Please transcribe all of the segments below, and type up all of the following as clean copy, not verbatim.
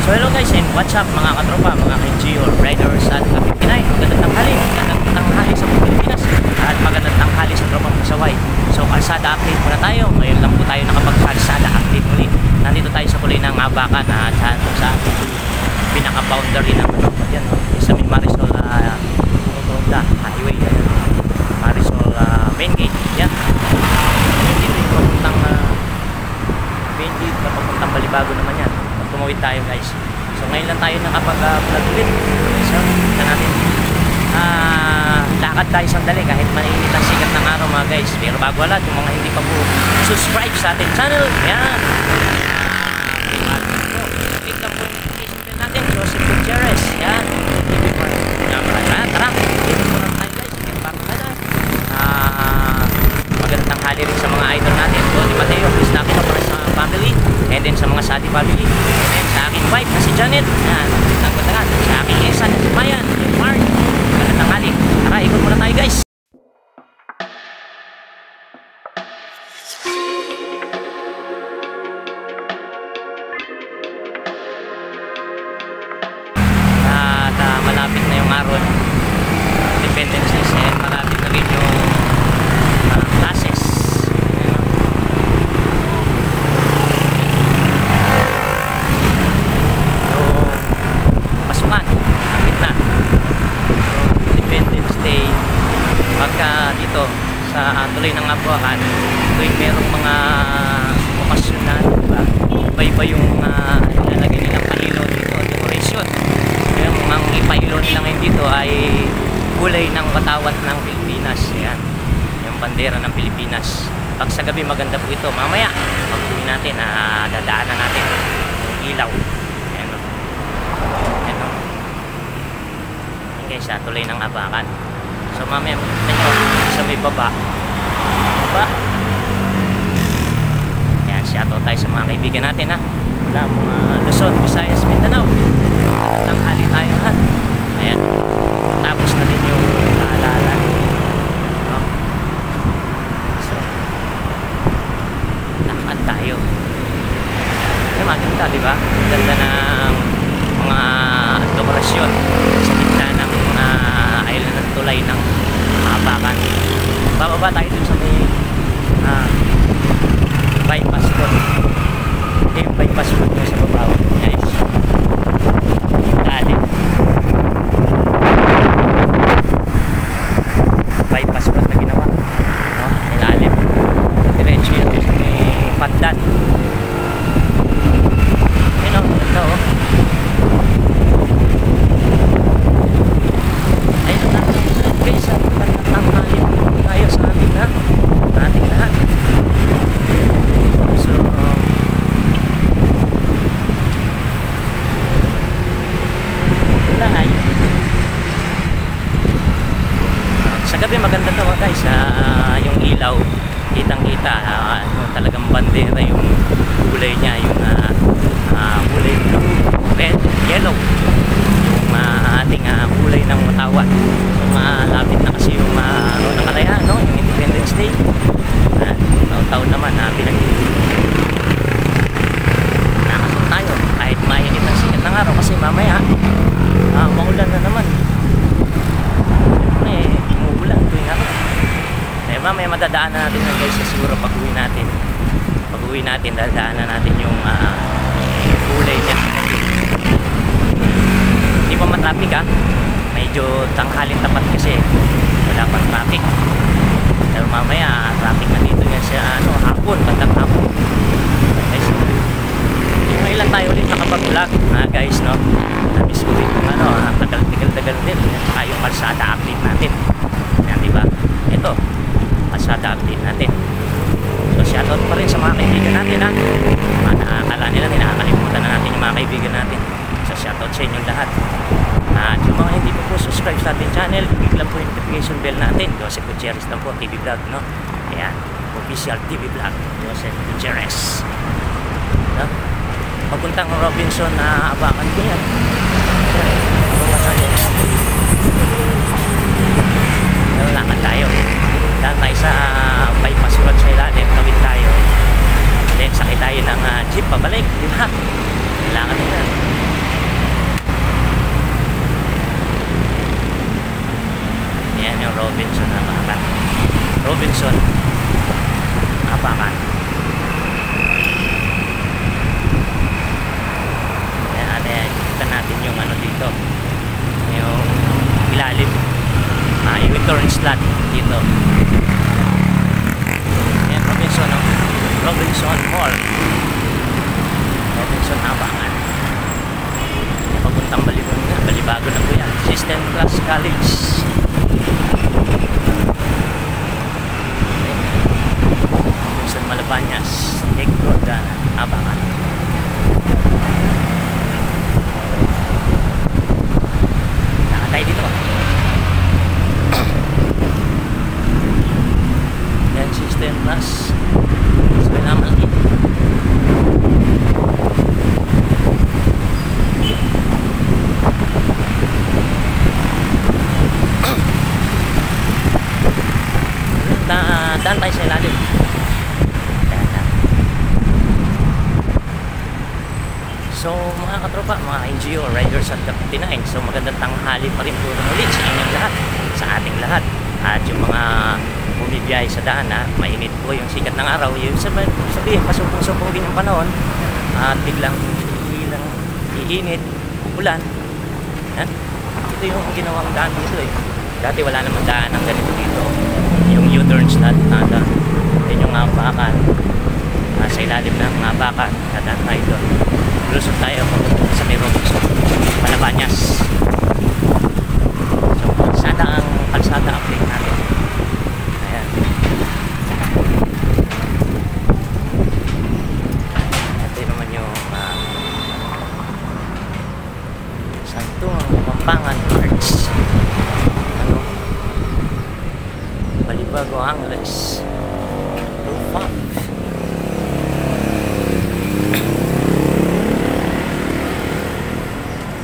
So hello guys, and what's up mga katropa, mga ka-NGO riders at Kapit-Pinay. Magandang tanghali sa Pilipinas at magandang tanghali sa tropang pasaway. So kalsada update muna tayo. Ngayon lang po tayo nakapag-kalsada update muli. Nandito tayo sa kulay ng Abacan at sa pinaka-boundary ng yan, sa Marisol highway, Marisol main gate. Yan. Dito yung papuntang main gate na papuntang Balibago naman yan. Tumawid tayo guys. So ngayon lang tayo nakapag-vlog ulit. So kita natin lakad tayo sandali kahit mainit ang sikat ng araw mga guys. Pero bago lahat, yung mga hindi pa po subscribe sa ating channel, yan, click lang po yung notification bell natin. Joseph Gutierrez, yan. Tara, dito po lang tayo guys. Magandang tanghali rin sa mga idol natin. Tony Mateo, Chris Nakino, para sa family, and then sa mga Sadi family, and then sa aking wife na si Janet, yan, sa aking isa na si Mayan, yung Mark. Magandang tanghali. Tara, ikot muna tayo guys. At malapit na yung araw Independence Day, and malapit na rin yung classes. So pasukan, malapit na. So Independence Day, pagka dito sa tuloy ng Abacan, tuwing merong mga okasyon na, diba, iba-iba yung ilalagay nilang pailon dito, decoration. Yung ang ipailon nila ngayon dito ay kulay ng watawat ng Pilipinas. Yan, yung bandera ng Pilipinas. Pag sa gabi maganda po ito. Mamaya pag-uwi natin, dadaanan natin yung ilaw. Ayan o. Ayan o. Ayan guys, tuloy ng Abacan. So mamaya makikita nyo sa may baba. Ayan, shoutout tayo sa mga kaibigan natin ha. Wala, mga Luzon, Visayas, Mindanao. Tanghali tayo ha. Ayan, tapos na din yung naalala, no? So lakad tayo. Ayan, maganda diba? Ganda ng mga dekorasyon sa gitna ng island ng tulay ng Abacan. Bababa tayo dun sa may bypass doon. Yung bypass doon sa baba guys. Dali bypass road na ginawa, no? Ilalim diretso yun sa may pandan. Ayun o, ganda o. Ayun na guys, tanghali tayo sa ating lahat. So wala ay sa gabi maganda to guys, yung ilaw kitang kita, talagang bandera yung kulay niya, yung kulay blue, red, yellow, yung ating kulay ng watawat. So malapit na kasi yung nakalaya, no? Yung Independence Day. Taon-taon naman nakasot tayo kahit mainit ang sikat ng araw kasi mamaya maulan na naman. Umuulan tuwing araw. Eh mamaya madadaanan natin na guys, siguro pag-uwi natin dadaanan natin yung kulay niya. Hindi pa matraffic ha, medyo tanghalin tapat kasi wala pang traffic. Pero mamaya traffic na dito yan sa hapon, bandang hapon guys. Yung ilan tayo ulit nakapag-vlog guys, no? Namiss ko rin yung tagal-tagal din. Saka yung kalsada update natin yan, diba? Ito, kalsada update natin. So shoutout pa rin sa mga kaibigan natin ha. Akala nila nakakalimutan na natin yung mga kaibigan natin. So shoutout sa inyong lahat. At yung mga hindi po subscribe sa ating channel, click lang po yung notification bell natin. Joseph Gutierrez lang po, TV Vlog, no? Ayan, official TV Vlog, Joseph Gutierrez, no? Papuntang Robinson na Abacan ko yan. Lakad tayo. Dahil tayo sa bypass road sa ilalim, tawid tayo. Then sakay tayo ng jeep pabalik, di ba? Kailangan nila. Robinson Abacan. Robinson Abacan. Ayan, kita natin yung ano dito, yung ilalim, yung turn slot dito. Ayan, Robinson, no? Robinson Hall, Robinson Abacan. Papuntang Balibago na po yan. System Class College. Robinson Malabañas, Negro Abacan. Nakatay dito. Yan, System Class. So, naman dito. Daan tayo sa ilalim. So mga katropa, mga NGO Riders at 59, so magandang tanghali pa rin po ulit sa inyong lahat, sa ating lahat. At yung mga bumibiyahe sa daan, mainit po yung sikat ng araw, yung sabihin pasupong-supong din yung panahon at biglang iinit, ulan. Ito yung ginawang daan dito eh. Dati wala namang daan ng ganito dito. Yung U-turn slot, nada. Yan yung Abacan. Sa ilalim ng Abacan, nadaan tayo doon. Lusot tayo sa may Robinson Malabañas. So, kalsada update natin. Ayan. Ito naman yung Santong Pampangan Arts. Balibago Angles. Rooftop.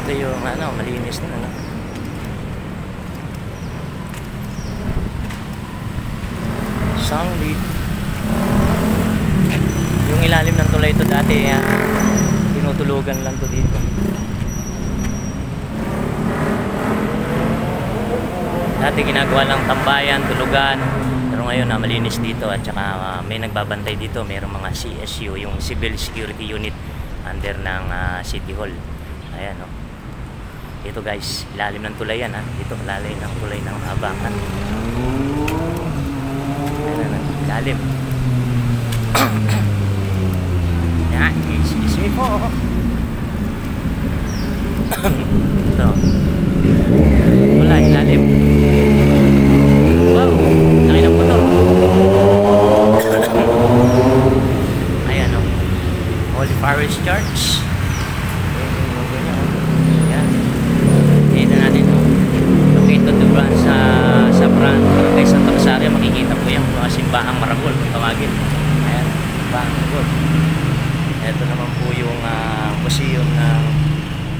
Ito yung malinis na Sunlit. Yung ilalim ng tulay ito dati, tinutulugan lang to dito. Dati ginagawa lang tambayan, tulugan. Pero ngayon malinis dito at saka may nagbabantay dito. Mayroong mga CSU, yung Civil Security Unit under ng City Hall. Ayan, no. Ito guys, ilalim ng tulay yan, Ito ilalim ng tulay ng Abacan. Ayan, ilalim. Yan, excuse me po. Ito. Wala, ilalim. Wow, laki ng motor. Ayan, no. Holy Parish Church. Sa Brand, kay Santa Rosario, makikita po yung mga simbahang Maragol kung tawagin. Ayan, simbahang Maragol. Ito naman po yung museum ng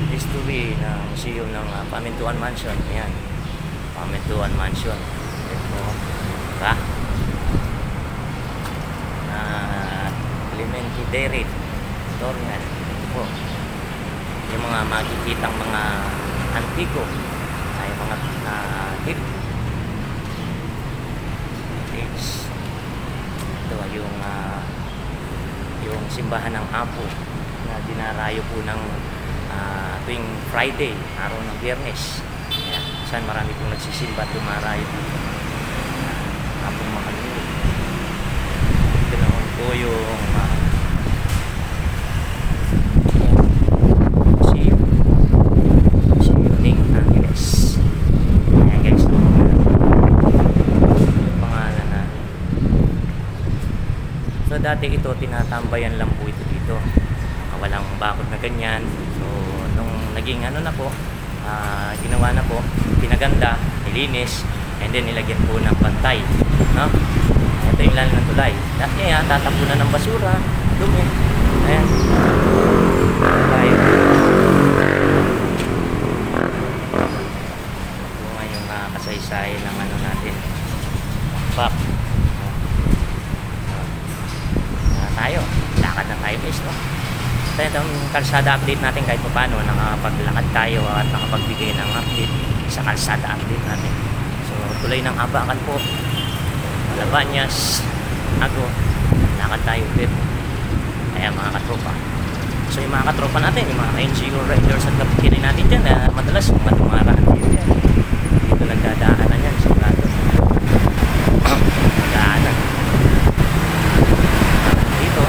history, na museum ng Pamintuan Mansion. Ayan, Pamintuan Mansion. Ito, diba? Elementary Dairy Dorian. Ito po yung mga makikitang mga antiko, ay mga hip. Ito yung simbahan ng Apo na dinarayo po ng tuwing Friday, araw ng Biyernes. Ayan, saan marami pong nagsisimba at dumarayo dito. Apong Makaluro. Ito naman po yung dati ito, tinatambayan lang po ito dito. Walang bakod na ganyan. So, nung naging na po, ginawa na po, pinaganda, nilinis, and then nilagyan po ng pantay. No? Ito yung lalim ng tulay. Dati tatapunan ng basura, dumi. Ayan. Tayo. Ito nga yung kasaysay ng natin. Pop. Tayo, lakad na tayo guys, no? Ito yung kalsada update natin kahit paano, nakapaglakad tayo at nakapagbigay ng update sa kalsada update natin. So tulay ng Abakan po, Malabanyas, Ago, lakad tayo ulit. Ayan mga katropa. So yung mga katropa natin, yung mga NGO riders at kapikinay natin dyan, madalas yung matumaraan dito yan. Dito nagdadaanan yan, sigurado. Nagdaanan. Dito.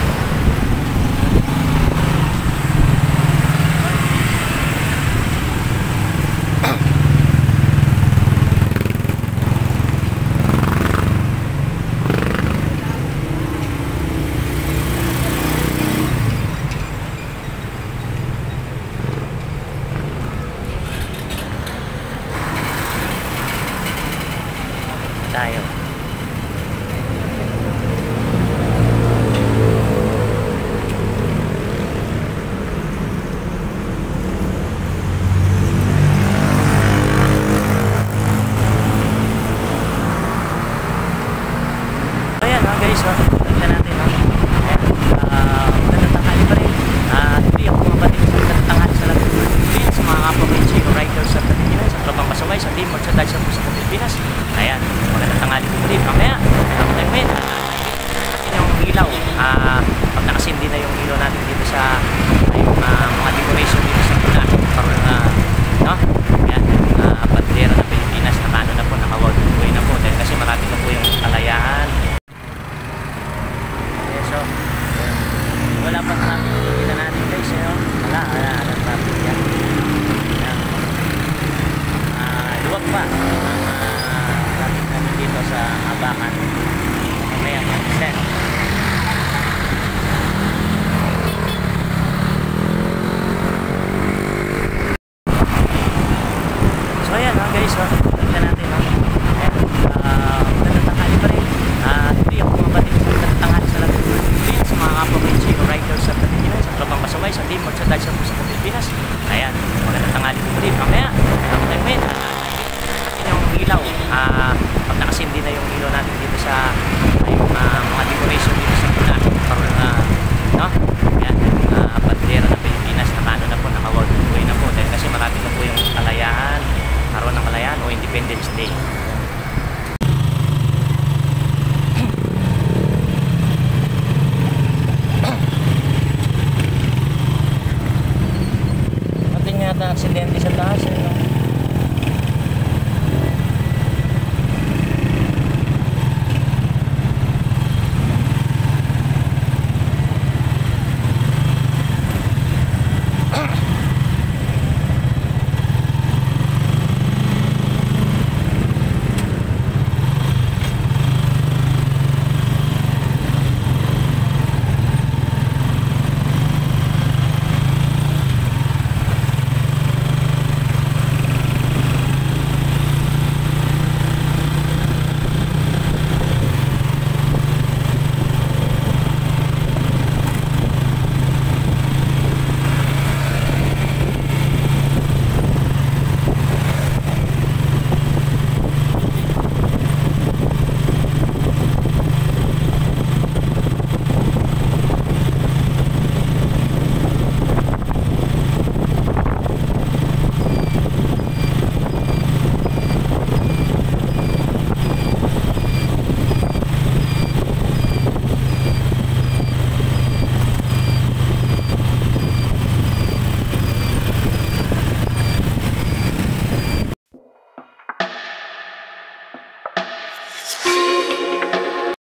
Tayo. Ayan guys, tignan natin magandang tanghali pa rin. Hindi ako mabatid sa magandang tanghali sa lahat ng Pilipinas, sa mga kapwa riders at Pilipinas, sa tropang pasaway, sa team, sa dahil sa Pilipinas. Ayan, magandang tanghali po rin. Mamaya, natin yung ilaw. Pag nakasindi na yung ilaw natin dito sa mga decoration dito sa puna. Parang no? Ayan, bandera ng Pilipinas, nakano na po, naka-world way na po. Dahil kasi marami na po yung kalayaan. Okay, so, wala pa traffic. Kita natin guys, wala traffic yan. Luwag pa traffic namin dito sa Abakan. Mamaya mag-set. So ayan guys, tignan natin magandang tanghali pa rin. Hindi ako mabatid sa magandang tanghali sa lahat ng Pilipinas, sa mga kapwa riders at Pilipinas, sa tropang pasaway, sa team, sa dahil sa Pilipinas. Ayan, magandang tanghali po rin. Mamaya, natin yung ilaw. Pag nakasindi na yung ilaw natin dito sa mga decoration dito sa puna. Parang no? Ayan, bandera ng Pilipinas, nakano na po, naka-world way na po. Dahil kasi marami na po yung kalayaan, araw ng kalayaan o Independence Day. Natin yata aksidente sa taas, no?